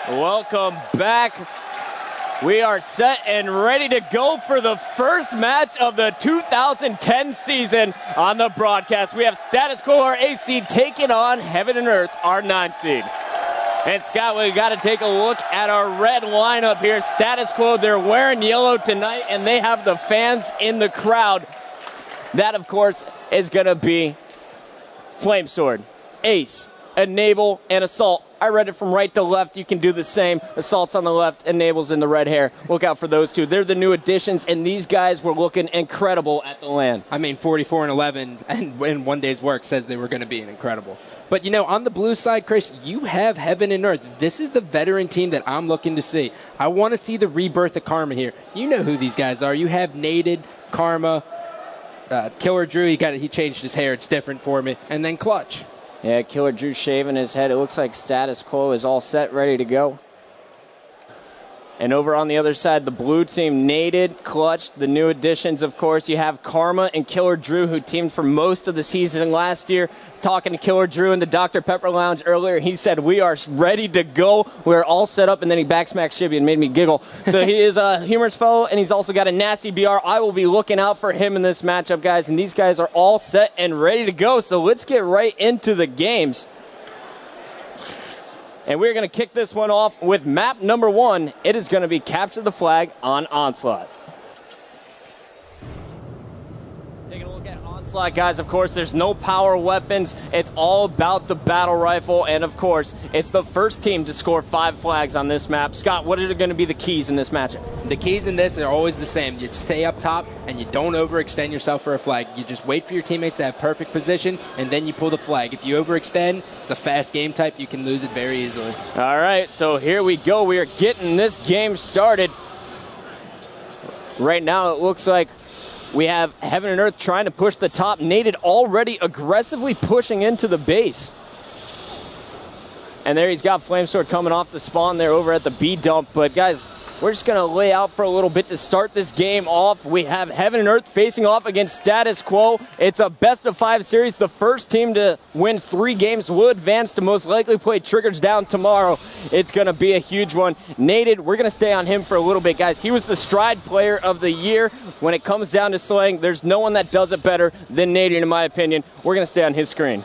Welcome back. We are set and ready to go for the first match of the 2010 season on the broadcast. We have Status Quo, our 8 seed, taking on Heaven and Earth, our 9 seed. And Scott, we've got to take a look at our red lineup here. Status Quo, they're wearing yellow tonight, and they have the fans in the crowd. That, of course, is going to be Flame Sword, Ace, Enable, and Assault. I read it from right to left. You can do the same. Assault's on the left, Enable's in the red hair. Look out for those two. They're the new additions, and these guys were looking incredible at the LAN. I mean, 44-11, and in one day's work says they were going to be incredible. But, you know, on the blue side, Chris, you have Heaven and Earth. This is the veteran team that I'm looking to see. I want to see the rebirth of Karma here. You know who these guys are. You have Nated, Karma, Killer Drew. He changed his hair. It's different for me. And then Clutch. Yeah, Killer Drew shaving his head. It looks like Status Quo is all set, ready to go. And over on the other side, the blue team, Nated, Clutch, the new additions, of course. You have Karma and Killer Drew, who teamed for most of the season last year. Talking to Killer Drew in the Dr. Pepper Lounge earlier, he said, we are ready to go. We're all set up, and then he backsmacked Shibby and made me giggle. So he is a humorous fellow, and he's also got a nasty BR. I will be looking out for him in this matchup, guys, and these guys are all set and ready to go. So let's get right into the games. And we're going to kick this one off with map number 1. It is going to be Capture the Flag on Onslaught. Taking a look at Onslaught, guys, of course, there's no power weapons. It's all about the battle rifle. And, of course, it's the first team to score 5 flags on this map. Scott, what are going to be the keys in this matchup? The keys in this are always the same. You stay up top, and you don't overextend yourself for a flag. You just wait for your teammates to have perfect position, and then you pull the flag. If you overextend, it's a fast game type. You can lose it very easily. All right, so here we go. We are getting this game started. Right now, it looks like we have Heaven and Earth trying to push the top. Nated already aggressively pushing into the base. And there he's got Flamesword coming off the spawn there over at the B dump. But, guys, we're just going to lay out for a little bit to start this game off. We have Heaven and Earth facing off against Status Quo. It's a best-of-5 series. The first team to win 3 games will advance to most likely play Triggers down tomorrow. It's going to be a huge one. Nated, we're going to stay on him for a little bit, guys. He was the Stride Player of the Year. When it comes down to slaying, there's no one that does it better than Nated, in my opinion. We're going to stay on his screen.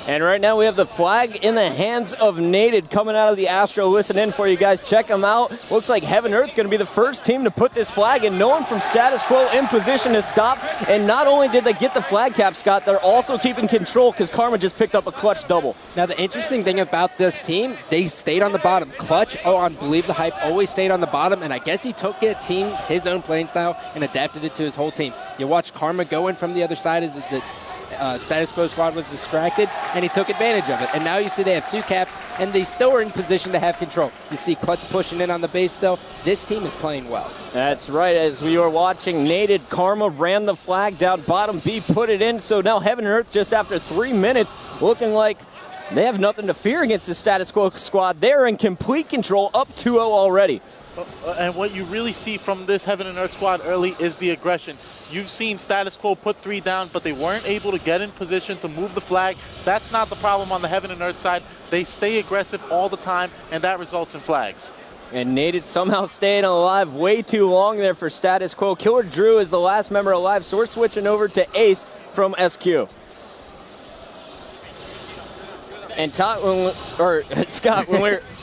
And right now we have the flag in the hands of Nated coming out of the Astro. Listen in for you guys. Check them out. Looks like Heaven Earth going to be the first team to put this flag, and no one from Status Quo in position to stop. And not only did they get the flag cap, Scott, they're also keeping control because Karma just picked up a clutch double. Now the interesting thing about this team, they stayed on the bottom. Clutch, on Believe the Hype, always stayed on the bottom, and I guess he took it, his own playing style, and adapted it to his whole team. You watch Karma go in from the other side as the Status Quo squad was distracted, and he took advantage of it. And now you see they have 2 caps, and they still are in position to have control. You see Clutch pushing in on the base still. This team is playing well. That's right. As we were watching, Nated, Karma ran the flag down bottom B, put it in. So now Heaven and Earth, just after 3 minutes, looking like they have nothing to fear against the Status Quo squad. They're in complete control, up 2-0 already. And what you really see from this Heaven and Earth squad early is the aggression. You've seen Status Quo put 3 down, but they weren't able to get in position to move the flag. That's not the problem on the Heaven and Earth side. They stay aggressive all the time, and that results in flags. And Nated somehow staying alive way too long there for Status Quo. Killer Drew is the last member alive, so we're switching over to Ace from SQ. And Todd, Scott, when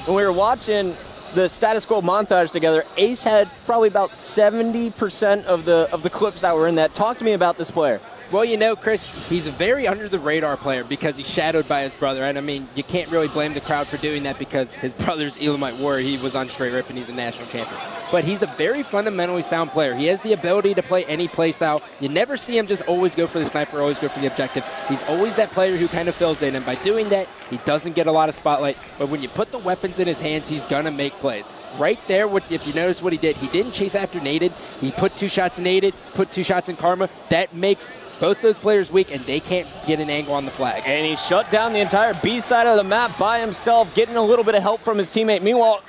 we were watching the Status Quo montage together, Ace had probably about 70% of the clips that were in that. Talk to me about this player. Well, you know, Chris, he's a very under-the-radar player because he's shadowed by his brother. And, I mean, you can't really blame the crowd for doing that because his brother's Elamite Warrior. He was on straight rip, and he's a national champion. But he's a very fundamentally sound player. He has the ability to play any play style. You never see him just always go for the sniper, always go for the objective. He's always that player who kind of fills in. And by doing that, he doesn't get a lot of spotlight. But when you put the weapons in his hands, he's going to make plays. Right there, if you notice what he did, he didn't chase after Nated. He put 2 shots in Nated, put 2 shots in Karma. That makes both those players weak, and they can't get an angle on the flag. And he shut down the entire B side of the map by himself, getting a little bit of help from his teammate. Meanwhile,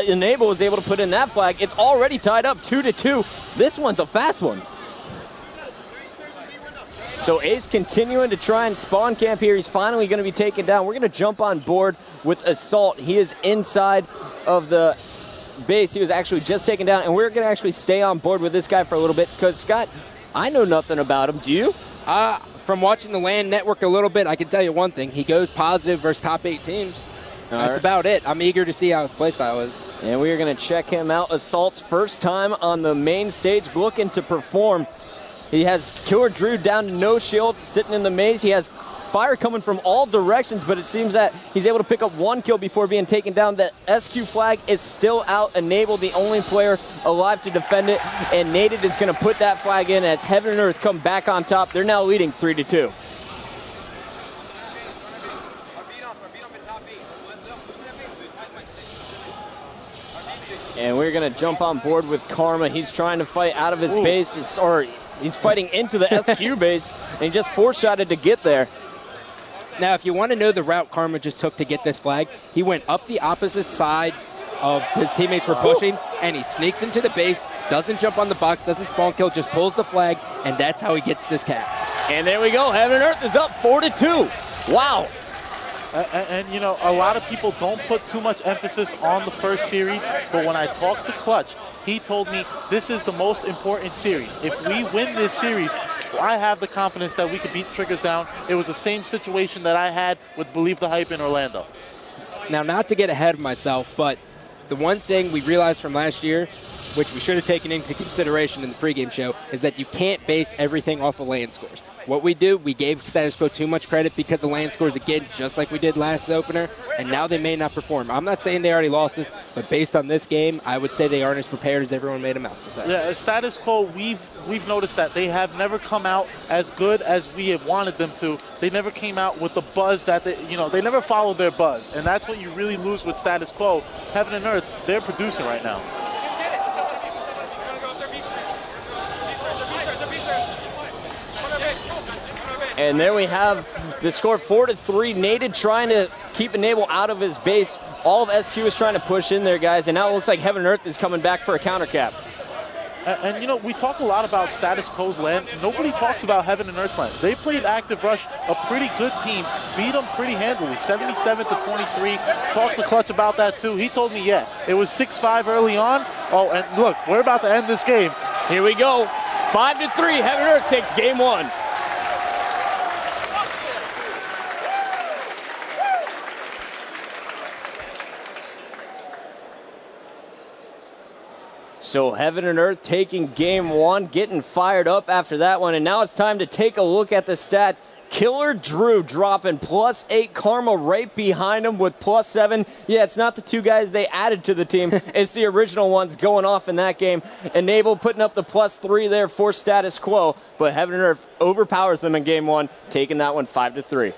Enable was able to put in that flag. It's already tied up 2-2. This one's a fast one. So Ace continuing to try and spawn camp here. He's finally going to be taken down. We're going to jump on board with Assault. He is inside of the base. He was actually just taken down, and we're going to actually stay on board with this guy for a little bit because, Scott, I know nothing about him. Do you? From watching the LAN network a little bit, I can tell you one thing. He goes positive versus top 8 teams. That's about it. I'm eager to see how his playstyle is. And we are going to check him out. Assault's first time on the main stage looking to perform. He has Killer Drew down to no shield, sitting in the maze. He has fire coming from all directions, but it seems that he's able to pick up 1 kill before being taken down. The SQ flag is still out. Enable, the only player alive to defend it, and Nated is going to put that flag in as Heaven and Earth come back on top. They're now leading 3-2. And we're going to jump on board with Karma. He's trying to fight out of his base, he's fighting into the SQ base, and he just 4-shotted to get there. Now, if you want to know the route Karma just took to get this flag, he went up the opposite side of his teammates were pushing, and he sneaks into the base, doesn't jump on the box, doesn't spawn kill, just pulls the flag, and that's how he gets this cap. And there we go. Heaven and Earth is up 4-2. Wow. And, you know, a lot of people don't put too much emphasis on the first series, but when I talked to Clutch, he told me this is the most important series. If we win this series, I have the confidence that we could beat Triggers down. It was the same situation that I had with Believe the Hype in Orlando. Now, not to get ahead of myself, but the one thing we realized from last year, which we should have taken into consideration in the pregame show, is that you can't base everything off of LAN scores. What we do, we gave Status Quo too much credit because of LAN scores again, just like we did last opener, and now they may not perform. I'm not saying they already lost this, but based on this game, I would say they aren't as prepared as everyone made them out to say. Yeah, Status Quo, we've noticed that they have never come out as good as we have wanted them to. They never came out with the buzz that they never followed their buzz, and that's what you really lose with Status Quo. Heaven and Earth, they're producing right now. And there we have the score 4-3. Nated trying to keep Enable out of his base. All of SQ is trying to push in there, guys. And now it looks like Heaven and Earth is coming back for a counter cap. And, you know, we talk a lot about Status Quo's LAN. Nobody talked about Heaven and Earth's LAN. They played Active Rush, a pretty good team, beat them pretty handily, 77-23. Talked to Clutch about that, too. He told me, yeah, it was 6-5 early on. Oh, and look, we're about to end this game. Here we go. 5-3. Heaven and Earth takes game 1. So Heaven and Earth taking game 1, getting fired up after that one. And now it's time to take a look at the stats. Killer Drew dropping +8, Karma right behind him with +7. Yeah, it's not the 2 guys they added to the team. It's the original ones going off in that game. Enable putting up the +3 there for Status Quo. But Heaven and Earth overpowers them in game 1, taking that one 5-3.